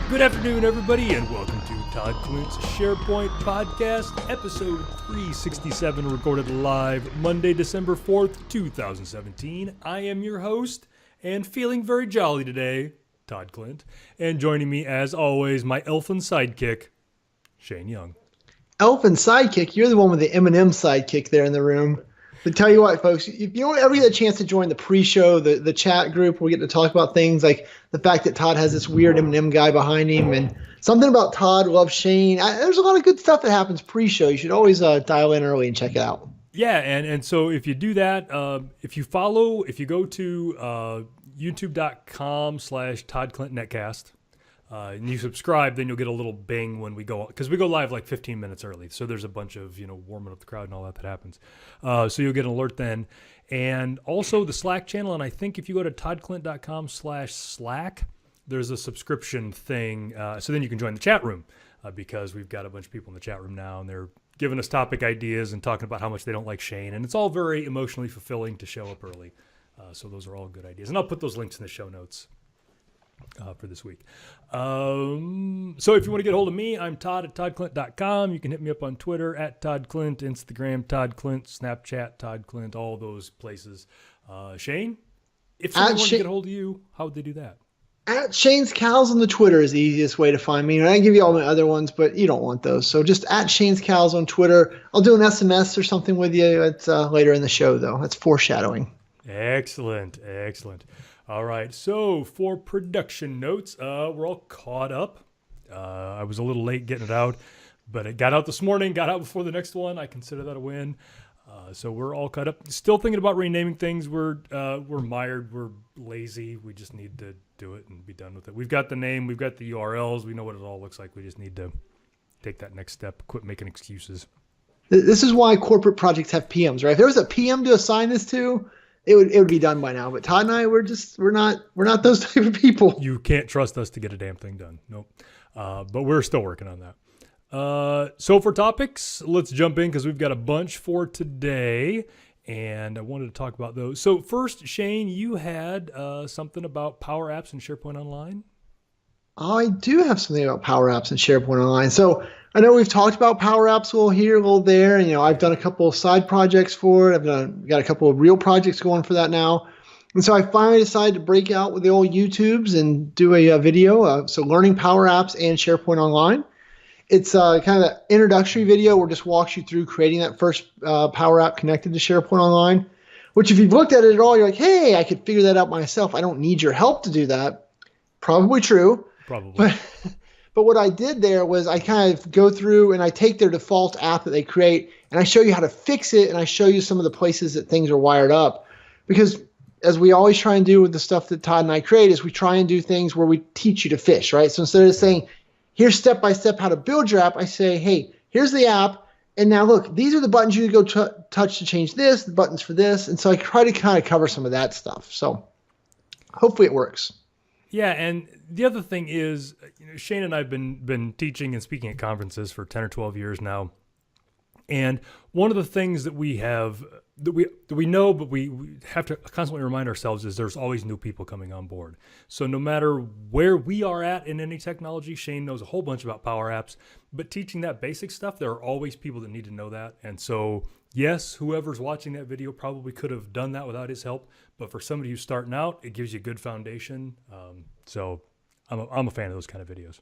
Good afternoon, everybody, and welcome to Todd Clint's SharePoint Podcast, episode 367, recorded live Monday, December 4th, 2017. I am your host, and feeling very jolly today, Todd Clint. And joining me, as always, my Elfin sidekick, Shane Young. Elfin sidekick? You're the one with the M&M sidekick there in the room. But tell you what, folks, if you don't ever get a chance to join the pre-show, the chat group, where we get to talk about things like the fact that Todd has this weird M&M guy behind him and something about Todd loves Shane. There's a lot of good stuff that happens pre-show. You should always dial in early and check it out. Yeah, and so if you do that, if you go to youtube.com/ToddClintNetcast, and you subscribe, then you'll get a little bing when we go, because we go live like 15 minutes early. So there's a bunch of, warming up the crowd and all that happens. So you'll get an alert then. And also the Slack channel. And I think if you go to ToddClint.com/Slack, there's a subscription thing. So then you can join the chat room, because we've got a bunch of people in the chat room now, and they're giving us topic ideas and talking about how much they don't like Shane. And it's all very emotionally fulfilling to show up early. So those are all good ideas. And I'll put those links in the show notes for this week. So if you want to get a hold of me, I'm Todd at ToddClint.com. You can hit me up on Twitter at ToddClint, Instagram Todd Clint, Snapchat Todd Clint, all those places. Shane, if someone wanted to get a hold of you, how would they do that? At Shane's Cows on the Twitter is the easiest way to find me. And I can give you all my other ones, but you don't want those. So just at Shane's Cows on Twitter. I'll do an SMS or something with you. It's later in the show, though. That's foreshadowing. Excellent. All right, so for production notes, we're all caught up. I was a little late getting it out, but it got out this morning, got out before the next one. I consider that a win. So we're all caught up. Still thinking about renaming things. We're mired. We're lazy. We just need to do it and be done with it. We've got the name. We've got the URLs. We know what it all looks like. We just need to take that next step, quit making excuses. This is why corporate projects have PMs, right? If there was a PM to assign this to, it would be done by now. But Todd and I, we're not those type of people. You can't trust us to get a damn thing done. Nope. But we're still working on that. So for topics, let's jump in because we've got a bunch for today, and I wanted to talk about those. So first, Shane, you had something about PowerApps and SharePoint Online. I do have something about PowerApps and SharePoint Online. So I know we've talked about PowerApps a little here, a little there. And, I've done a couple of side projects for it. Got a couple of real projects going for that now. And so I finally decided to break out with the old YouTubes and do a video. So learning PowerApps and SharePoint Online. It's kind of an introductory video where it just walks you through creating that first Power App connected to SharePoint Online, which if you've looked at it at all, you're like, hey, I could figure that out myself. I don't need your help to do that. Probably true. Probably. But what I did there was I kind of go through and I take their default app that they create and I show you how to fix it, and I show you some of the places that things are wired up. Because as we always try and do with the stuff that Todd and I create is we try and do things where we teach you to fish, right? So instead of saying, here's step-by-step how to build your app, I say, hey, here's the app, and now look, these are the buttons you go touch to change this, the buttons for this. And so I try to kind of cover some of that stuff. So hopefully it works. Yeah, and the other thing is, Shane and I have been teaching and speaking at conferences for 10 or 12 years now. And one of the things that we have that we know, but we have to constantly remind ourselves is there's always new people coming on board. So no matter where we are at in any technology, Shane knows a whole bunch about PowerApps, but teaching that basic stuff, there are always people that need to know that. And so yes, whoever's watching that video probably could have done that without his help, but for somebody who's starting out, it gives you a good foundation. So I'm a fan of those kind of videos.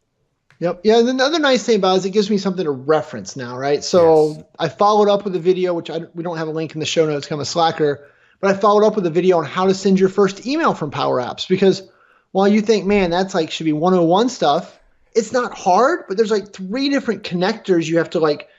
Yep. Yeah. And another nice thing about it is it gives me something to reference now, right? So yes. I followed up with a video, which we don't have a link in the show notes, I'm a slacker, but I followed up with a video on how to send your first email from PowerApps, because while you think, man, that's like should be 101 stuff, it's not hard, but there's like 3 different connectors you have to like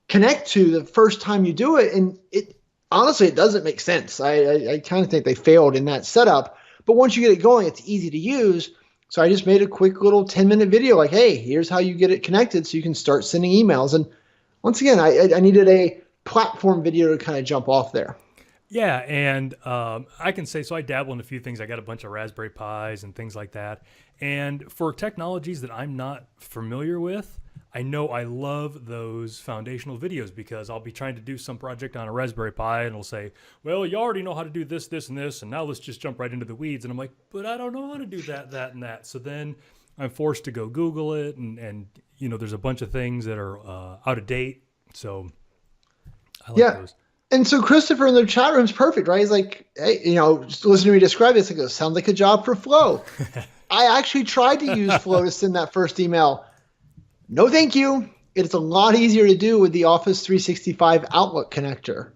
connect to the first time you do it. And it honestly, it doesn't make sense. I kind of think they failed in that setup, but once you get it going, it's easy to use. So I just made a quick little 10-minute video like, hey, here's how you get it connected so you can start sending emails. And once again, I needed a platform video to kind of jump off there. Yeah, and I can say, so I dabble in a few things. I got a bunch of Raspberry Pis and things like that. And for technologies that I'm not familiar with, I know I love those foundational videos because I'll be trying to do some project on a Raspberry Pi and it'll say, well, you already know how to do this, this, and this, and now let's just jump right into the weeds. And I'm like, but I don't know how to do that, and that. So then I'm forced to go Google it, and there's a bunch of things that are out of date. So I like those. And so Christopher in the chat room is perfect, right? He's like, hey, just listen to me describe it. It's like, sounds like a job for Flow. I actually tried to use Flow to send that first email. No, thank you. It's a lot easier to do with the Office 365 Outlook connector.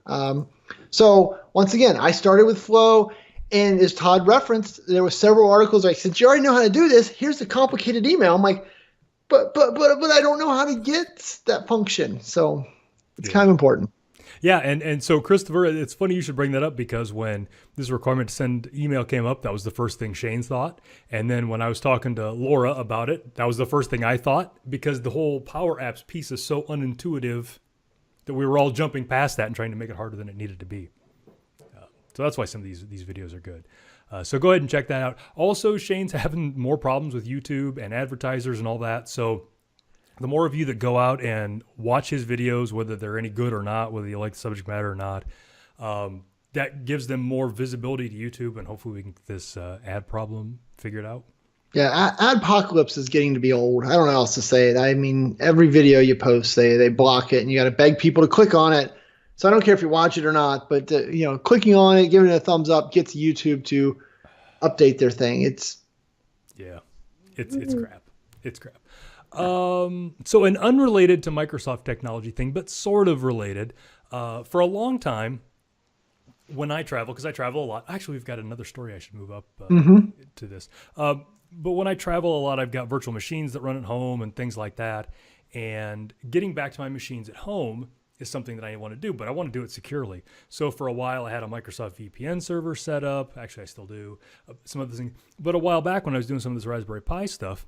So once again, I started with Flow, and as Todd referenced, there were several articles like, since you already know how to do this, here's the complicated email. I'm like, but I don't know how to get that function. So it's kind of important. Yeah, and so Christopher, it's funny you should bring that up, because when this requirement to send email came up, that was the first thing Shane's thought. And then when I was talking to Laura about it, that was the first thing I thought, because the whole PowerApps piece is so unintuitive that we were all jumping past that and trying to make it harder than it needed to be. So that's why some of these videos are good. So go ahead and check that out. Also, Shane's having more problems with YouTube and advertisers and all that. So the more of you that go out and watch his videos, whether they're any good or not, whether you like the subject matter or not, that gives them more visibility to YouTube, and hopefully we can get this ad problem figured out. Yeah, Adpocalypse is getting to be old. I don't know how else to say it. I mean, every video you post, they block it, and you got to beg people to click on it. So I don't care if you watch it or not, but clicking on it, giving it a thumbs up gets YouTube to update their thing. It's crap. It's crap. So an unrelated to Microsoft technology thing, but sort of related, for a long time when I travel, because I travel a lot. Actually, we've got another story I should move up to this. But when I travel a lot, I've got virtual machines that run at home and things like that. And getting back to my machines at home is something that I want to do, but I want to do it securely. So for a while, I had a Microsoft VPN server set up. Actually, I still do some other things. But a while back when I was doing some of this Raspberry Pi stuff,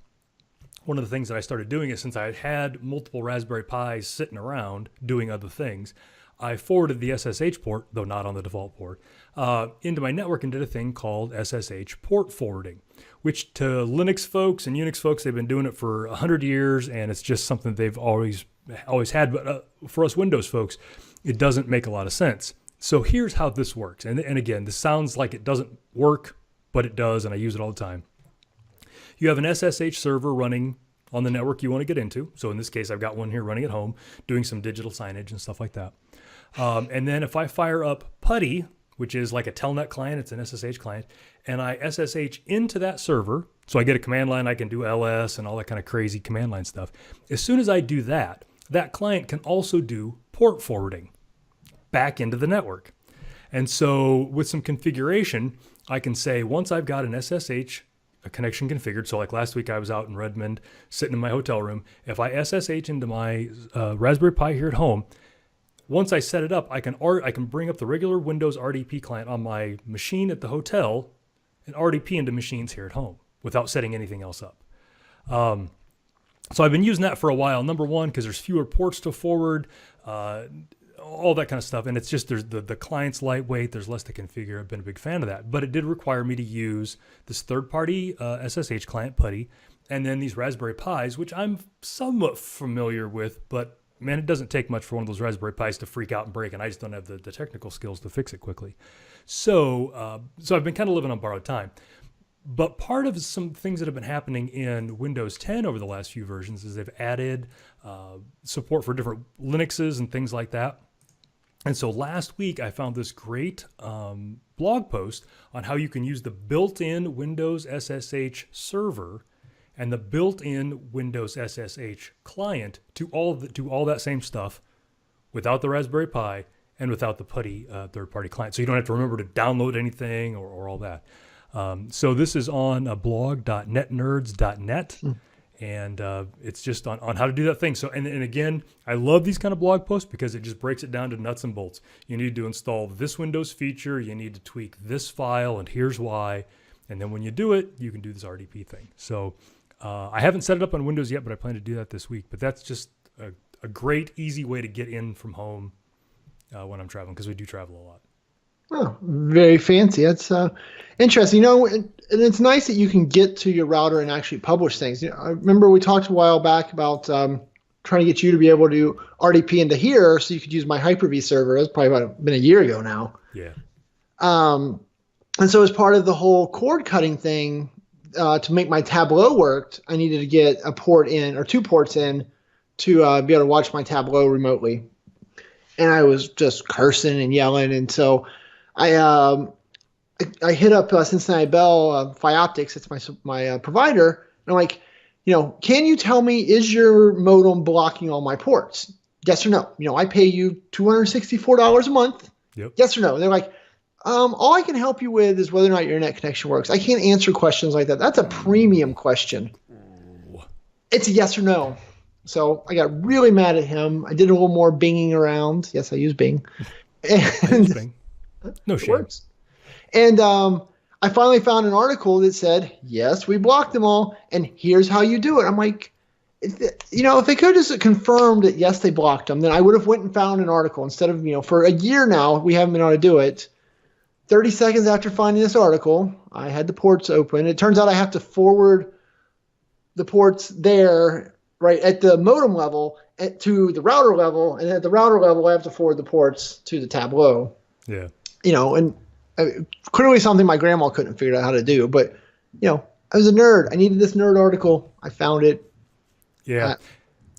one of the things that I started doing is, since I had multiple Raspberry Pis sitting around doing other things, I forwarded the SSH port, though not on the default port, into my network and did a thing called SSH port forwarding, which to Linux folks and Unix folks, they've been doing it for 100 years, and it's just something they've always had. But for us Windows folks, it doesn't make a lot of sense. So here's how this works. And again, this sounds like it doesn't work, but it does, and I use it all the time. You have an SSH server running on the network you want to get into. So in this case, I've got one here running at home, doing some digital signage and stuff like that. And then if I fire up PuTTY, which is like a Telnet client, it's an SSH client, and I SSH into that server, so I get a command line, I can do ls and all that kind of crazy command line stuff. As soon as I do that, that client can also do port forwarding back into the network. And so with some configuration, I can say, once I've got an SSH connection configured, so like last week I was out in Redmond sitting in my hotel room, if I SSH into my Raspberry Pi here at home, once I set it up, I can bring up the regular Windows RDP client on my machine at the hotel and RDP into machines here at home without setting anything else up. So I've been using that for a while. Number one, because there's fewer ports to forward, all that kind of stuff. And it's just, there's the client's lightweight, there's less to configure. I've been a big fan of that. But it did require me to use this third-party SSH client, PuTTY, and then these Raspberry Pis, which I'm somewhat familiar with, but man, it doesn't take much for one of those Raspberry Pis to freak out and break, and I just don't have the technical skills to fix it quickly. So I've been kind of living on borrowed time. But part of some things that have been happening in Windows 10 over the last few versions is they've added support for different Linuxes and things like that. And so last week I found this great blog post on how you can use the built-in Windows SSH server and the built-in Windows SSH client to all that same stuff without the Raspberry Pi and without the PuTTY third-party client. So you don't have to remember to download anything or all that. So this is on blog.netnerds.net. And it's just on how to do that thing. So, and again, I love these kind of blog posts because it just breaks it down to nuts and bolts. You need to install this Windows feature. You need to tweak this file, and here's why. And then when you do it, you can do this RDP thing. So I haven't set it up on Windows yet, but I plan to do that this week. But that's just a great, easy way to get in from home when I'm traveling, because we do travel a lot. Oh, very fancy. That's interesting. And it's nice that you can get to your router and actually publish things. I remember we talked a while back about trying to get you to be able to RDP into here so you could use my Hyper-V server. That's probably been a year ago now. Yeah. And so as part of the whole cord cutting thing, to make my Tableau work, I needed to get a port in or 2 ports in to be able to watch my Tableau remotely. And I was just cursing and yelling. And so I hit up Cincinnati Bell Fioptics. It's my provider. And I'm like, can you tell me, is your modem blocking all my ports? Yes or no? I pay you $264 a month. Yep. Yes or no? And they're like, all I can help you with is whether or not your internet connection works. I can't answer questions like that. That's a premium question. It's a yes or no. So I got really mad at him. I did a little more binging around. Yes, I use Bing. And I use Bing. No shame. Works. And I finally found an article that said, yes, we blocked them all, and here's how you do it. I'm like, if they could have just confirmed that, yes, they blocked them, then I would have went and found an article instead of, for a year now, we haven't been able to do it. 30 seconds after finding this article, I had the ports open. It turns out I have to forward the ports there, right, at the modem level to the router level, and at the router level, I have to forward the ports to the Tableau. Yeah. And clearly something my grandma couldn't figure out how to do. But, I was a nerd. I needed this nerd article. I found it. Yeah.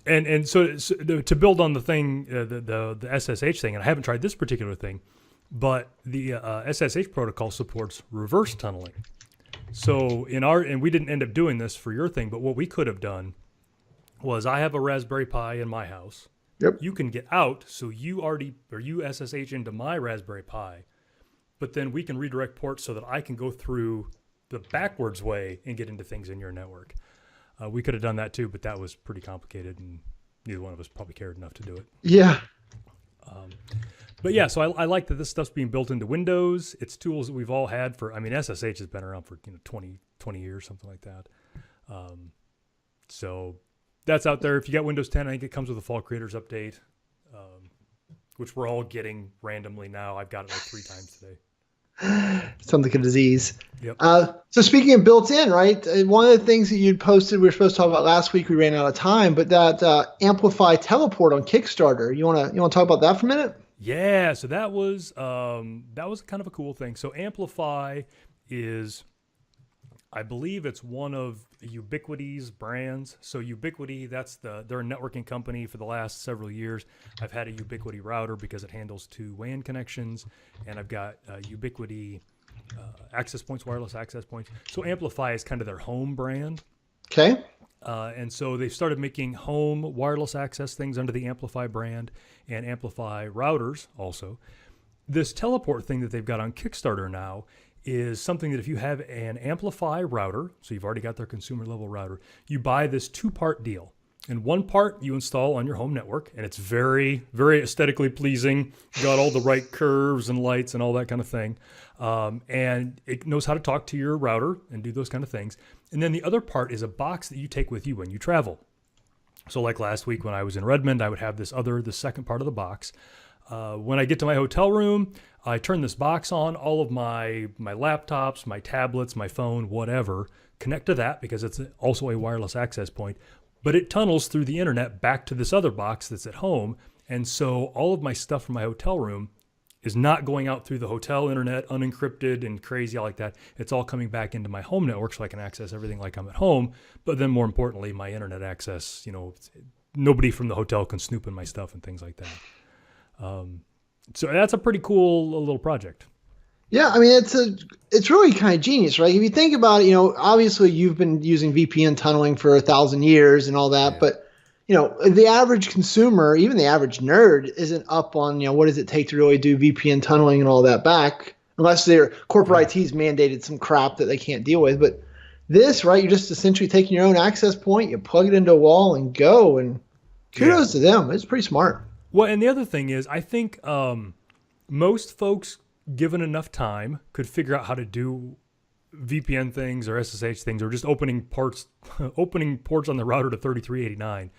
And so to build on the thing, the SSH thing, and I haven't tried this particular thing, but the SSH protocol supports reverse tunneling. So and we didn't end up doing this for your thing, but what we could have done was, I have a Raspberry Pi in my house. Yep. You can get out, so you SSH into my Raspberry Pi, but then we can redirect ports so that I can go through the backwards way and get into things in your network. We could have done that too, but that was pretty complicated, and neither one of us probably cared enough to do it. Yeah. But yeah, so I like that this stuff's being built into Windows. It's tools that we've all had SSH has been around for 20 years, something like that. So that's out there. If you got Windows 10, I think it comes with a Fall Creators Update, which we're all getting randomly now. I've got it like 3 times today. Sounds like a disease. Yep. So speaking of built-in, right? One of the things that you'd posted, we were supposed to talk about last week. We ran out of time, but that Amplify teleport on Kickstarter. You want to talk about that for a minute? Yeah. So that was kind of a cool thing. So Amplify is, I believe it's one of Ubiquity's brands. So Ubiquity, they're a networking company for the last several years. I've had a Ubiquity router because it handles 2 WAN connections, and I've got Ubiquity access points, wireless access points. So Amplify is kind of their home brand. Okay. And so they've started making home wireless access things under the Amplify brand, and Amplify routers also. This teleport thing that they've got on Kickstarter now is something that if you have an Amplify router, so you've already got their consumer level router, you buy this 2-part deal. And one part you install on your home network, and it's very, very aesthetically pleasing. Got all the right curves and lights and all that kind of thing. And it knows how to talk to your router and do those kind of things. And then the other part is a box that you take with you when you travel. So like last week when I was in Redmond, I would have the second part of the box. When I get to my hotel room, I turn this box on, all of my laptops, my tablets, my phone, whatever, connect to that because it's also a wireless access point, but it tunnels through the internet back to this other box that's at home. And so all of my stuff from my hotel room is not going out through the hotel internet unencrypted and crazy like that. It's all coming back into my home network so I can access everything like I'm at home. But then more importantly, my internet access, nobody from the hotel can snoop in my stuff and things like that. So that's a pretty cool little project. Yeah, it's really kind of genius, right? If you think about it, obviously you've been using VPN tunneling for 1,000 years and all that, yeah. But the average consumer, even the average nerd, isn't up on what does it take to really do VPN tunneling and all that back, unless their corporate IT's mandated some crap that they can't deal with. But this, right? You're just essentially taking your own access point, you plug it into a wall and go, and kudos to them. It's pretty smart. Well, and the other thing is, I think most folks, given enough time, could figure out how to do VPN things or SSH things or just opening ports on the router to 3389.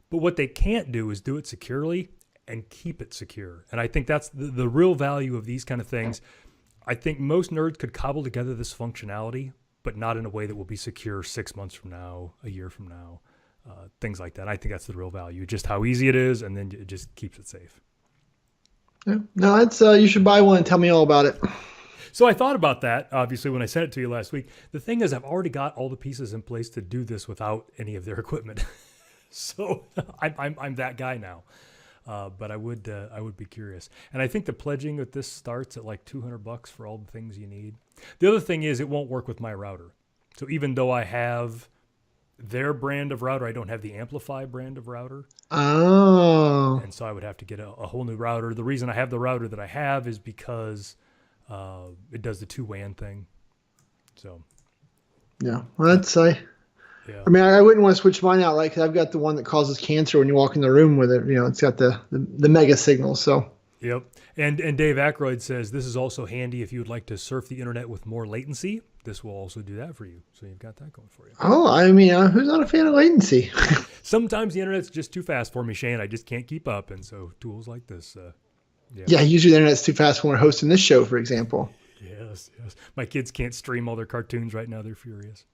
But what they can't do is do it securely and keep it secure. And I think that's the real value of these kind of things. I think most nerds could cobble together this functionality, but not in a way that will be secure 6 months from now, a year from now, things like that. I think that's the real value, just how easy it is, and then it just keeps it safe. Yeah. No, it's you should buy one and tell me all about it. So I thought about that, obviously, when I sent it to you last week. The thing is, I've already got all the pieces in place to do this without any of their equipment. So I'm that guy now. But I would be curious. And I think the pledging with this starts at like $200 for all the things you need. The other thing is it won't work with my router. So even though I have their brand of router, I don't have the Amplify brand of router. Oh. And so I would have to get a whole new router. The reason I have the router that I have is because it does the 2-WAN thing. So. Yeah. Well, that's Yeah. I mean, I wouldn't want to switch mine out, right? Because I've got the one that causes cancer when you walk in the room with it. It's got the mega signal. So. Yep. And Dave Aykroyd says this is also handy if you would like to surf the internet with more latency. This will also do that for you. So you've got that going for you. Oh, I mean, who's not a fan of latency? Sometimes the internet's just too fast for me, Shane. I just can't keep up. And so tools like this. Yeah, usually the internet's too fast when we're hosting this show, for example. Yes. My kids can't stream all their cartoons right now. They're furious.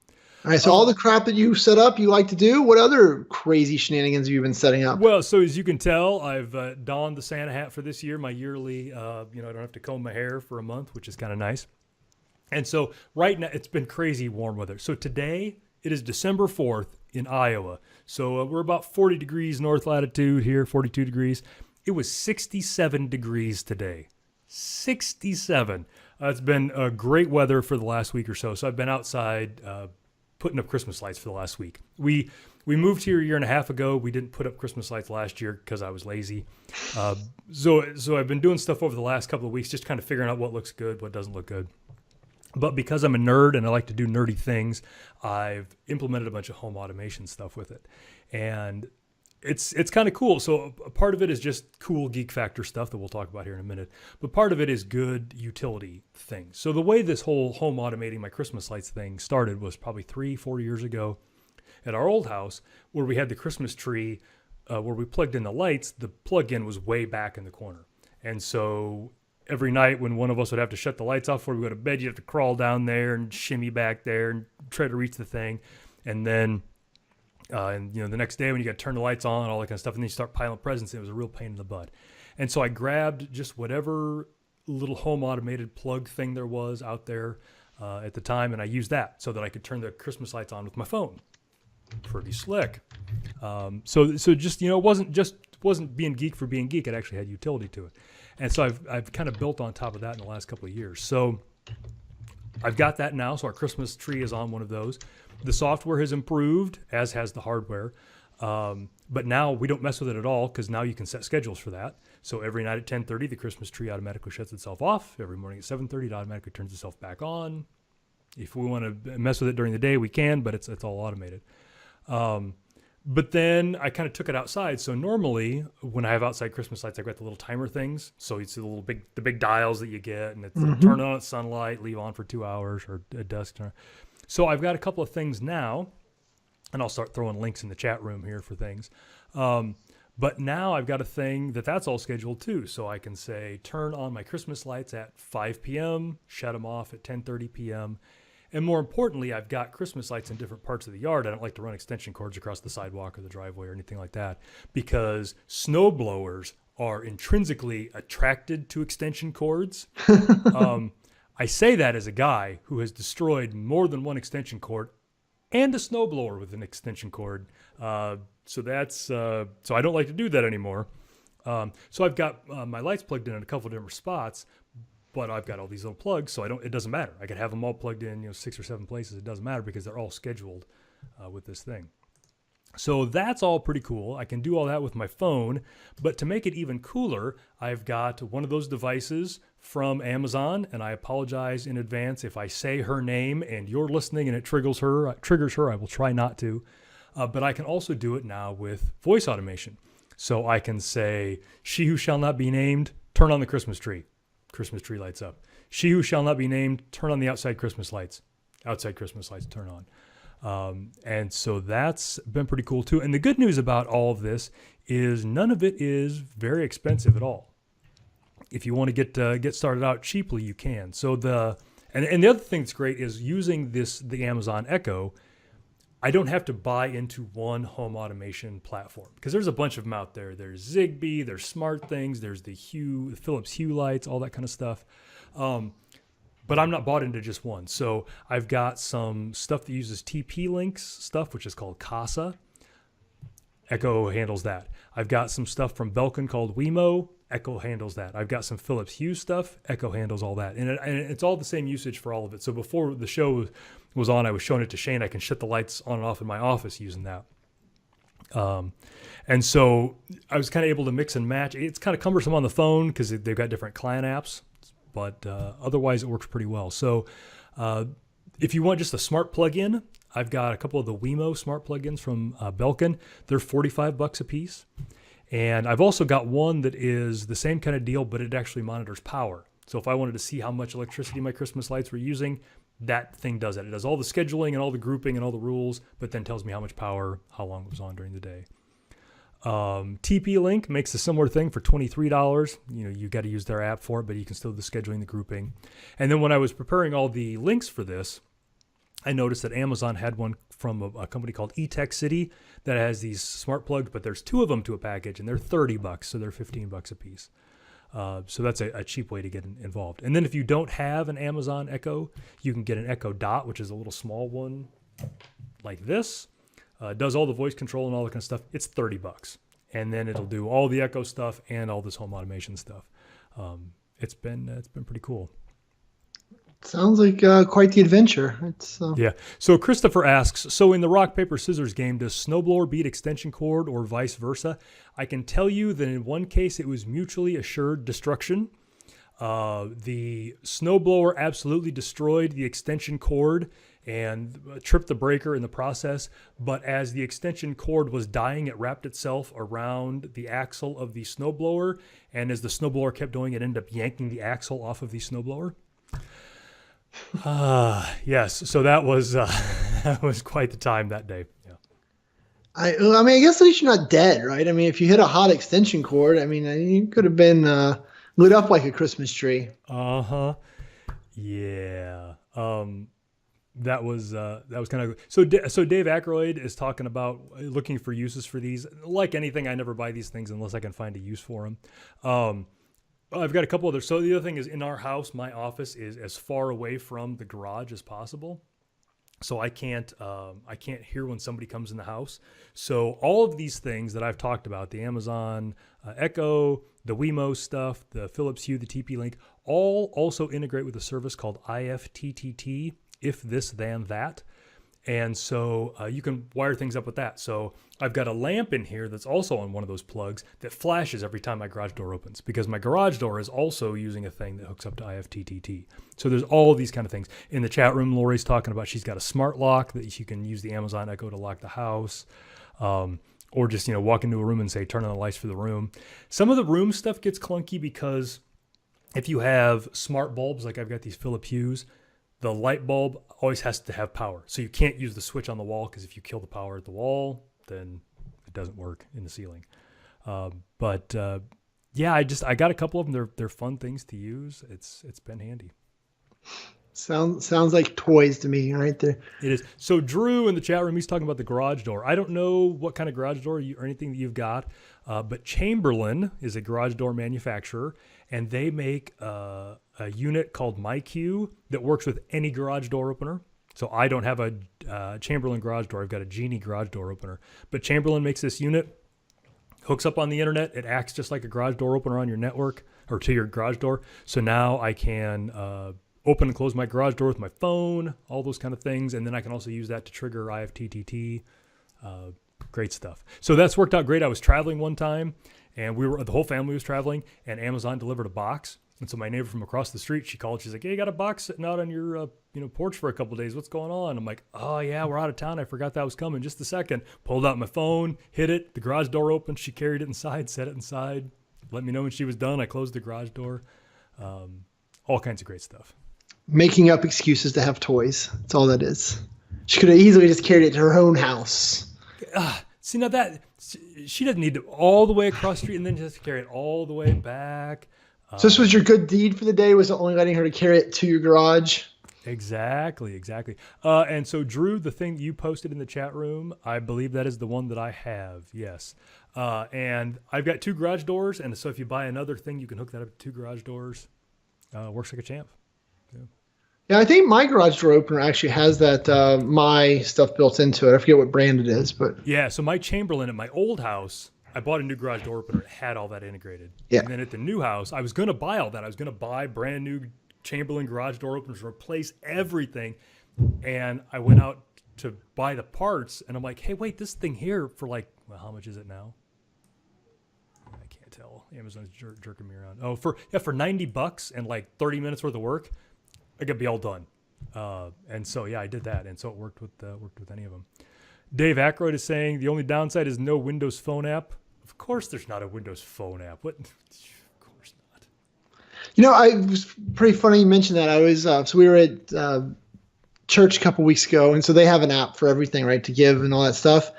All right, so all the crap that you set up, you like to do. What other crazy shenanigans have you been setting up? Well, so as you can tell, I've donned the Santa hat for this year. My yearly, I don't have to comb my hair for a month, which is kind of nice. And so right now, it's been crazy warm weather. So today, it is December 4th in Iowa. So we're about 40 degrees north latitude here, 42 degrees. It was 67 degrees today. 67. It's been great weather for the last week or so. So I've been outside putting up Christmas lights for the last week. We moved here a year and a half ago. We didn't put up Christmas lights last year because I was lazy. So I've been doing stuff over the last couple of weeks, just kind of figuring out what looks good, what doesn't look good. But because I'm a nerd and I like to do nerdy things, I've implemented a bunch of home automation stuff with it. And it's kind of cool. So a part of it is just cool geek factor stuff that we'll talk about here in a minute. But part of it is good utility things. So the way this whole home automating my Christmas lights thing started was probably 3-4 years ago at our old house where we had the Christmas tree where we plugged in the lights. The plug-in was way back in the corner. And so every night when one of us would have to shut the lights off before we go to bed, you have to crawl down there and shimmy back there and try to reach the thing. And then the next day when you got to turn the lights on, all that kind of stuff, and then you start piling presents, it was a real pain in the butt. And so I grabbed just whatever little home automated plug thing there was out there at the time, and I used that so that I could turn the Christmas lights on with my phone. Pretty slick. So just it wasn't being geek for being geek. It actually had utility to it, and so I've kind of built on top of that in the last couple of years. So I've got that now. So our Christmas tree is on one of those. The software has improved, as has the hardware. But now we don't mess with it at all because now you can set schedules for that. So every night at 10:30, the Christmas tree automatically shuts itself off. Every morning at 7:30, it automatically turns itself back on. If we want to mess with it during the day, we can, but it's all automated. But then I kind of took it outside. So normally when I have outside Christmas lights, I've got the little timer things. So you see the big dials that you get, and it's turn on at sunlight, leave on for 2 hours, or at dusk. So I've got a couple of things now, and I'll start throwing links in the chat room here for things. But now I've got a thing that's all scheduled too. So I can say, turn on my Christmas lights at 5 p.m., shut them off at 10:30 p.m. And more importantly, I've got Christmas lights in different parts of the yard. I don't like to run extension cords across the sidewalk or the driveway or anything like that because snow blowers are intrinsically attracted to extension cords. I say that as a guy who has destroyed more than one extension cord and a snowblower with an extension cord. So I don't like to do that anymore. So I've got my lights plugged in a couple of different spots, but I've got all these little plugs, so it doesn't matter. I could have them all plugged in, 6 or 7 places. It doesn't matter because they're all scheduled with this thing. So that's all pretty cool. I can do all that with my phone, but to make it even cooler, I've got one of those devices from Amazon, and I apologize in advance if I say her name and you're listening and it triggers her. I will try not to, but I can also do it now with voice automation. So I can say, "She who shall not be named, turn on the Christmas tree." Christmas tree lights up. "She who shall not be named, turn on the outside Christmas lights." Outside Christmas lights turn on. And so that's been pretty cool too. And the good news about all of this is none of it is very expensive at all. If you want to get started out cheaply, you can. So the other thing that's great is using the Amazon Echo. I don't have to buy into one home automation platform because there's a bunch of them out there. There's Zigbee, there's SmartThings, there's the Philips Hue lights, all that kind of stuff. but I'm not bought into just one. So I've got some stuff that uses TP-Link's stuff, which is called Casa. Echo handles that. I've got some stuff from Belkin called Wemo. Echo handles that. I've got some Philips Hue stuff. Echo handles all that. And it's all the same usage for all of it. So before the show was on, I was showing it to Shane. I can shut the lights on and off in my office using that. And so I was kind of able to mix and match. It's kind of cumbersome on the phone because they've got different client apps, but otherwise it works pretty well. So if you want just a smart plug-in, I've got a couple of the Wemo smart plugins from Belkin. They're $45 a piece. And I've also got one that is the same kind of deal, but it actually monitors power. So if I wanted to see how much electricity my Christmas lights were using, that thing does it. It does all the scheduling and all the grouping and all the rules, but then tells me how much power, how long it was on during the day. TP-Link makes a similar thing for $23. You got to use their app for it, but you can still do the scheduling, the grouping. And then when I was preparing all the links for this, I noticed that Amazon had one from a company called eTech City that has these smart plugs, but there's 2 of them to a package, and they're $30, so they're $15 a piece. So that's a cheap way to get involved. And then if you don't have an Amazon Echo, you can get an Echo Dot, which is a little small one like this. Does all the voice control and all that kind of stuff. It's $30, and then it'll do all the Echo stuff and all this home automation stuff. It's been pretty cool. Sounds like quite the adventure. Yeah. So Christopher asks, so in the rock, paper, scissors game, does snowblower beat extension cord or vice versa? I can tell you that in one case, it was mutually assured destruction. The snowblower absolutely destroyed the extension cord and tripped the breaker in the process. But as the extension cord was dying, it wrapped itself around the axle of the snowblower. And as the snowblower kept going, it ended up yanking the axle off of the snowblower. Yes. So that was that was quite the time that day. Yeah. I mean, I guess at least you're not dead, right? I mean, if you hit a hot extension cord, I mean, you could have been lit up like a Christmas tree. Yeah. That was kind of so. Dave Aykroyd is talking about looking for uses for these. Like anything, I never buy these things unless I can find a use for them. I've got a couple others. So the other thing is, in our house, my office is as far away from the garage as possible. So I can't hear when somebody comes in the house. So all of these things that I've talked about, the Amazon Echo, the Wemo stuff, the Philips Hue, the TP-Link, all also integrate with a service called IFTTT, if this then that. And so you can wire things up with that. So I've got a lamp in here that's also on one of those plugs that flashes every time my garage door opens, because my garage door is also using a thing that hooks up to IFTTT. So there's all of these kind of things. In the chat room, Lori's talking about she's got a smart lock that you can use the Amazon Echo to lock the house. Or just, walk into a room and say, turn on the lights for the room. Some of the room stuff gets clunky because if you have smart bulbs, like I've got these Philips Hues, the light bulb always has to have power. So you can't use the switch on the wall, because if you kill the power at the wall, then it doesn't work in the ceiling. But I got a couple of them. They're fun things to use. It's been handy. Sounds like toys to me, right there. It is. So Drew in the chat room, he's talking about the garage door. I don't know what kind of garage door or anything that you've got, but Chamberlain is a garage door manufacturer, and they make a unit called MyQ that works with any garage door opener. So I don't have a Chamberlain garage door. I've got a Genie garage door opener. But Chamberlain makes this unit, hooks up on the internet. It acts just like a garage door opener on your network or to your garage door. So now I can open and close my garage door with my phone, all those kind of things. And then I can also use that to trigger IFTTT. Great stuff. So that's worked out great. I was traveling one time, and the whole family was traveling, and Amazon delivered a box. And so my neighbor from across the street, she called. She's like, "Hey, you got a box sitting out on your porch for a couple of days. What's going on?" I'm like, "Oh yeah, we're out of town. I forgot that was coming. Just a second." Pulled out my phone, hit it. The garage door opened. She carried it inside, set it inside. Let me know when she was done. I closed the garage door. All kinds of great stuff. Making up excuses to have toys. That's all that is. She could have easily just carried it to her own house. See, now that she doesn't need to all the way across the street and then just carry it all the way back. So this was your good deed for the day, was only letting her to carry it to your garage? Exactly. And so, Drew, the thing you posted in the chat room, I believe that is the one that I have, yes. And I've got 2 garage doors, and so if you buy another thing, you can hook that up to 2 garage doors. Works like a champ. Yeah. Yeah, I think my garage door opener actually has that my stuff built into it. I forget what brand it is, but Yeah, so my Chamberlain at my old house, I bought a new garage door opener. It had all that integrated. yeah. And then at the new house, I was going to buy all that. I was going to buy brand new Chamberlain garage door openers, replace everything. And I went out to buy the parts, and I'm like, hey, wait, this thing here for like, well, how much is it now? I can't tell. Amazon's jerking me around. Oh, for $90 and like 30 minutes worth of work, I could be all done. And so, yeah, I did that. And so it worked with any of them. Dave Aykroyd is saying the only downside is no Windows Phone app. Of course there's not a Windows Phone app. What? Of course not. You know, I was pretty funny you mentioned that. I was so we were at church a couple weeks ago, and so they have an app for everything, right, to give and all that stuff.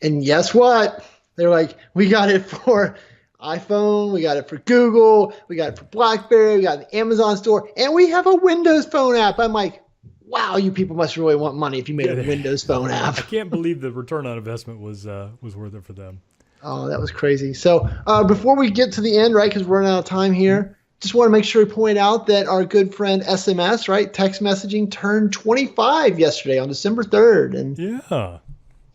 And guess what? They're like, we got it for iPhone, we got it for Google, we got it for BlackBerry, we got the Amazon store, and we have a Windows Phone app. I'm like, wow, you people must really want money if you made a Windows Phone app. I can't believe the return on investment was worth it for them. Oh, that was crazy. So before we get to the end, right, because we're running out of time here, just want to make sure we point out that our good friend SMS, right, text messaging, turned 25 yesterday on December 3rd. And yeah.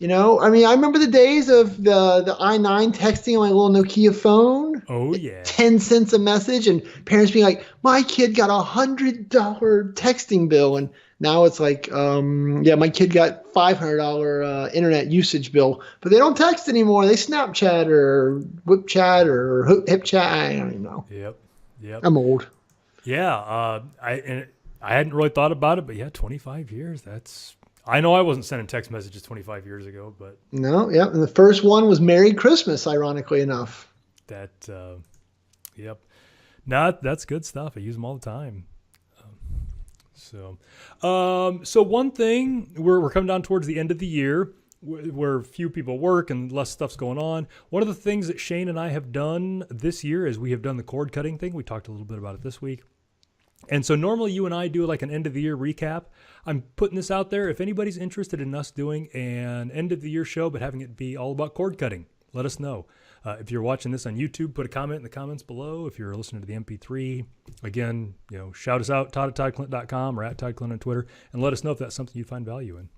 You know, I mean, I remember the days of the i9 texting on my little Nokia phone. Oh, yeah. 10 cents a message, and parents being like, my kid got $100 texting bill. And now it's like, my kid got $500 internet usage bill. But they don't text anymore. They Snapchat or Whip Chat or Hip Chat. I don't even know. Yep. I'm old. Yeah. I hadn't really thought about it, but yeah, 25 years. I know I wasn't sending text messages 25 years ago, but no, yeah. And the first one was Merry Christmas, ironically enough. Yep. No, that's good stuff. I use them all the time. So one thing, we're coming down towards the end of the year where few people work and less stuff's going on. One of the things that Shane and I have done this year is we have done the cord cutting thing. We talked a little bit about it this week. And so normally you and I do like an end of the year recap. I'm putting this out there. If anybody's interested in us doing an end of the year show, but having it be all about cord cutting, let us know. If you're watching this on YouTube, put a comment in the comments below. If you're listening to the MP3, again, shout us out, todd@toddclint.com or @toddclint on Twitter, and let us know if that's something you find value in.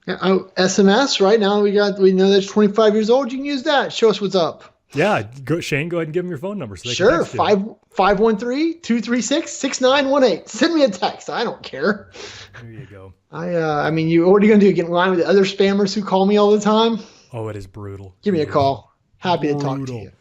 Yeah, SMS, right now we know that's 25 years old. You can use that. Show us what's up. Yeah, Shane, go ahead and give them your phone number. So they sure, can 513-236-6918. Send me a text. I don't care. There you go. I mean, what are you going to do? Get in line with the other spammers who call me all the time? Oh, it is brutal. Give me a call. Happy to talk to you.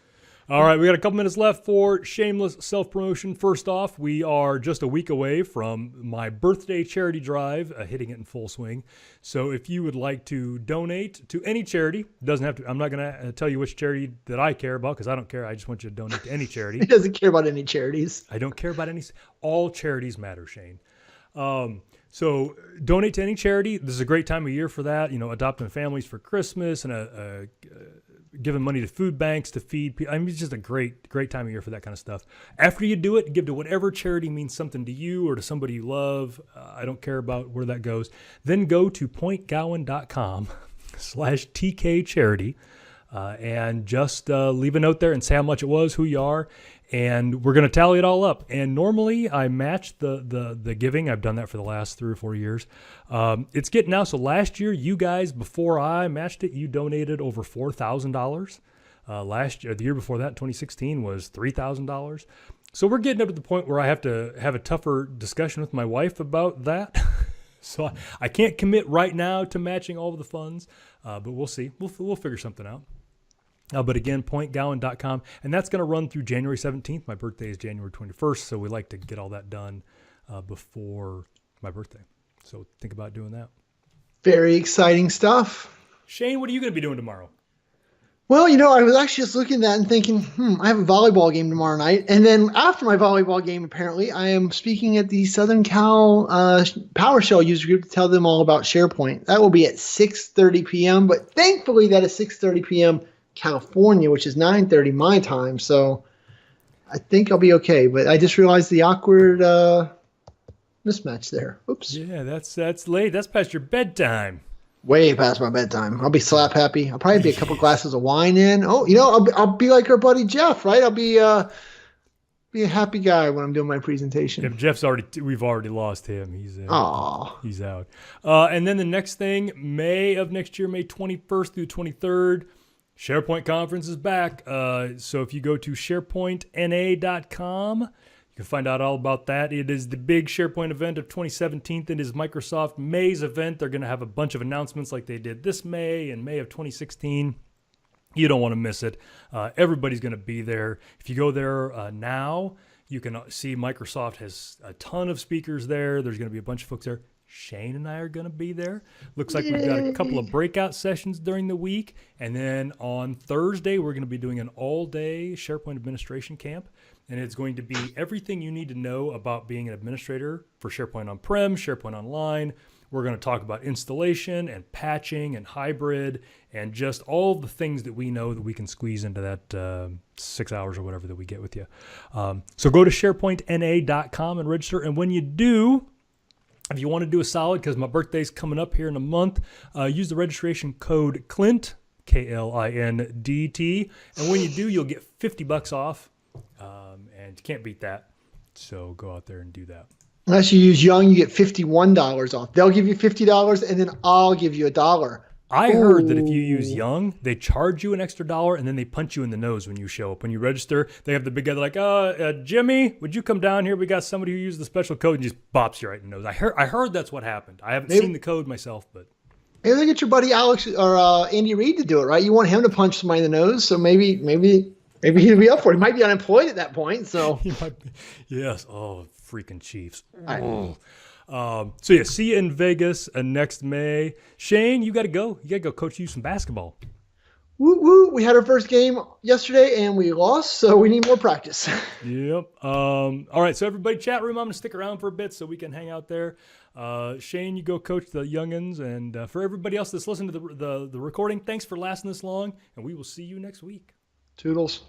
All right, we got a couple minutes left for shameless self-promotion. First off, we are just a week away from my birthday charity drive, hitting it in full swing. So if you would like to donate to any charity, doesn't have to. I'm not going to tell you which charity that I care about because I don't care. I just want you to donate to any charity. He doesn't care about any charities. I don't care about any. All charities matter, Shane. So donate to any charity. This is a great time of year for that. Adopting families for Christmas and giving money to food banks to feed people. I mean, it's just a great time of year for that kind of stuff. After you do it, give to whatever charity means something to you or to somebody you love. I don't care about where that goes. Then go to pointgowan.com/TK charity and just leave a note there and say how much it was, who you are, and we're going to tally it all up. And normally I match the giving. I've done that for the last 3 or 4 years. It's getting now. So last year, you guys, before I matched it, you donated over $4,000. Last year, the year before that, 2016, was $3,000. So we're getting up to the point where I have to have a tougher discussion with my wife about that. So I can't commit right now to matching all of the funds, but we'll see. We'll figure something out. But again, pointgowan.com, and that's going to run through January 17th. My birthday is January 21st, so we like to get all that done before my birthday. So think about doing that. Very exciting stuff. Shane, what are you going to be doing tomorrow? Well, I was actually just looking at that and thinking, I have a volleyball game tomorrow night. And then after my volleyball game, apparently, I am speaking at the Southern Cal PowerShell user group to tell them all about SharePoint. That will be at 6:30 p.m., but thankfully that is 6:30 p.m. California, which is 9:30 my time. So I think I'll be okay. But I just realized the awkward mismatch there. Oops. Yeah, that's late. That's past your bedtime. Way past my bedtime. I'll be slap happy. I'll probably be a couple glasses of wine in. Oh, I'll be like our buddy Jeff, right? I'll be be a happy guy when I'm doing my presentation. If we've already lost him. He's out. And then the next thing, May of next year, May 21st through 23rd, SharePoint conference is back. So if you go to sharepointna.com, you can find out all about that. It is the big SharePoint event of 2017. It is Microsoft May's event. They're going to have a bunch of announcements like they did this May and May of 2016. You don't want to miss it. Everybody's going to be there. If you go there now, you can see Microsoft has a ton of speakers there. There's going to be a bunch of folks there. Shane and I are going to be there. Looks like we've got a couple of breakout sessions during the week. And then on Thursday, we're going to be doing an all-day SharePoint administration camp. And it's going to be everything you need to know about being an administrator for SharePoint on-prem, SharePoint online. We're going to talk about installation and patching and hybrid and just all the things that we know that we can squeeze into that 6 hours or whatever that we get with you. So go to sharepointna.com and register. And when you do, if you want to do a solid, because my birthday's coming up here in a month, use the registration code CLINT, KLINDT. And when you do, you'll get $50 off. And you can't beat that. So go out there and do that. Unless you use Young, you get $51 off. They'll give you $50, and then I'll give you $1. I heard that if you use Young, they charge you an extra $1, and then they punch you in the nose when you show up. When you register, they have the big guy like, Jimmy, would you come down here? We got somebody who used the special code and just bops you right in the nose. I heard that's what happened. I haven't seen the code myself, but maybe they get your buddy Alex or Andy Reid to do it, right? You want him to punch somebody in the nose, so maybe he'd be up for it. He might be unemployed at that point, so he might be. Yes. Oh, freaking Chiefs. So yeah, see you in Vegas next May. Shane, you got to go. You got to go coach you some basketball. Woo woo! We had our first game yesterday and we lost, so we need more practice. Yep. All right. So everybody, chat room. I'm gonna stick around for a bit so we can hang out there. Shane, you go coach the youngins, and for everybody else that's listening to the recording, thanks for lasting this long, and we will see you next week. Toodles.